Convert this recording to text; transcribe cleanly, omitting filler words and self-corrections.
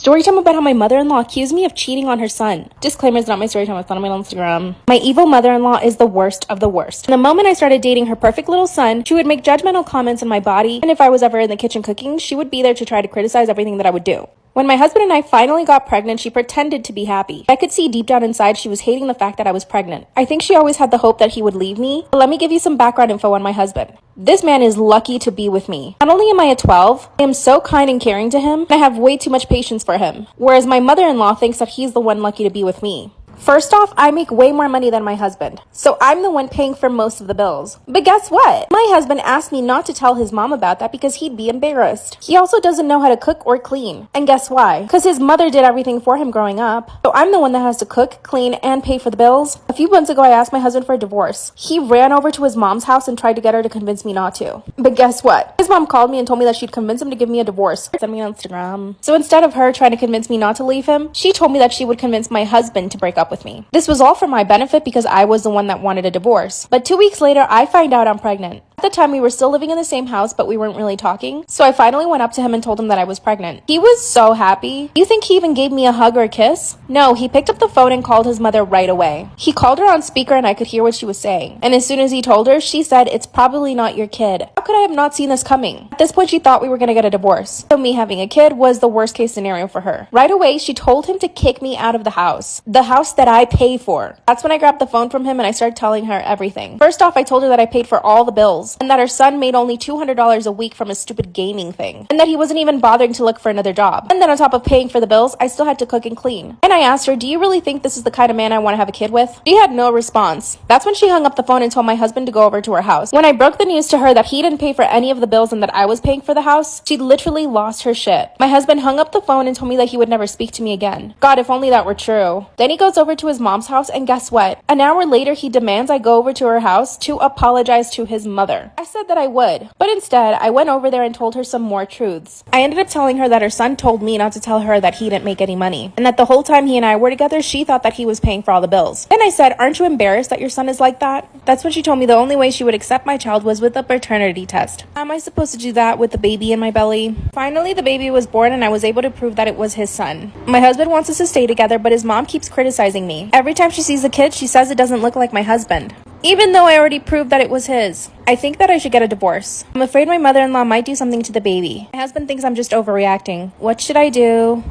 Story time about how my mother-in-law accused me of cheating on her son. Disclaimer, it's not my story time, it's not on my Instagram. My evil mother-in-law is the worst of the worst. The moment I started dating her perfect little son, she would make judgmental comments on my body, and if I was ever in the kitchen cooking, she would be there to try to criticize everything that I would do. When my husband and I finally got pregnant, she pretended to be happy. I could see deep down inside she was hating the fact that I was pregnant. I think she always had the hope that he would leave me. But let me give you some background info on my husband. This man is lucky to be with me. Not only am I a 12, I am so kind and caring to him, and I have way too much patience for him. Whereas my mother-in-law thinks that he's the one lucky to be with me. First off, I make way more money than my husband, so I'm the one paying for most of the bills. But guess what? My husband asked me not to tell his mom about that because he'd be embarrassed. He also doesn't know how to cook or clean. And guess why? Because his mother did everything for him growing up. So I'm the one that has to cook, clean, and pay for the bills. A few months ago, I asked my husband for a divorce. He ran over to his mom's house and tried to get her to convince me not to. But guess what? His mom called me and told me that she'd convince him to give me a divorce. Send me on Instagram. So instead of her trying to convince me not to leave him, she told me that she would convince my husband to break up with me. This was all for my benefit because I was the one that wanted a divorce. But 2 weeks later, I find out I'm pregnant. At the time, we were still living in the same house, but we weren't really talking. So I finally went up to him and told him that I was pregnant. He was so happy. You think he even gave me a hug or a kiss? No, he picked up the phone and called his mother right away. He called her on speaker and I could hear what she was saying. And as soon as he told her, she said, "It's probably not your kid." How could I have not seen this coming? At this point, she thought we were gonna get a divorce. So me having a kid was the worst case scenario for her. Right away, she told him to kick me out of the house. The house that I pay for. That's when I grabbed the phone from him and I started telling her everything. First off, I told her that I paid for all the bills and that her son made only $200 a week from his stupid gaming thing and that he wasn't even bothering to look for another job. And then on top of paying for the bills, I still had to cook and clean. And I asked her, "Do you really think this is the kind of man I want to have a kid with?" She had no response. That's when she hung up the phone and told my husband to go over to her house. When I broke the news to her that he didn't pay for any of the bills and that I was paying for the house, she literally lost her shit. My husband hung up the phone and told me that he would never speak to me again. God, if only that were true. Then he goes over to his mom's house and guess what? An hour later, he demands I go over to her house to apologize to his mother. I said that I would, but instead, I went over there and told her some more truths. I ended up telling her that her son told me not to tell her that he didn't make any money, and that the whole time he and I were together, she thought that he was paying for all the bills. Then I said, "Aren't you embarrassed that your son is like that?" That's when she told me the only way she would accept my child was with a paternity test. Am I supposed to do that with the baby in my belly? Finally, the baby was born and I was able to prove that it was his son. My husband wants us to stay together, but his mom keeps criticizing me. Every time she sees the kid, she says it doesn't look like my husband, even though I already proved that it was his. I think that I should get a divorce. I'm afraid my mother-in-law might do something to the baby. My husband thinks I'm just overreacting. What should I do?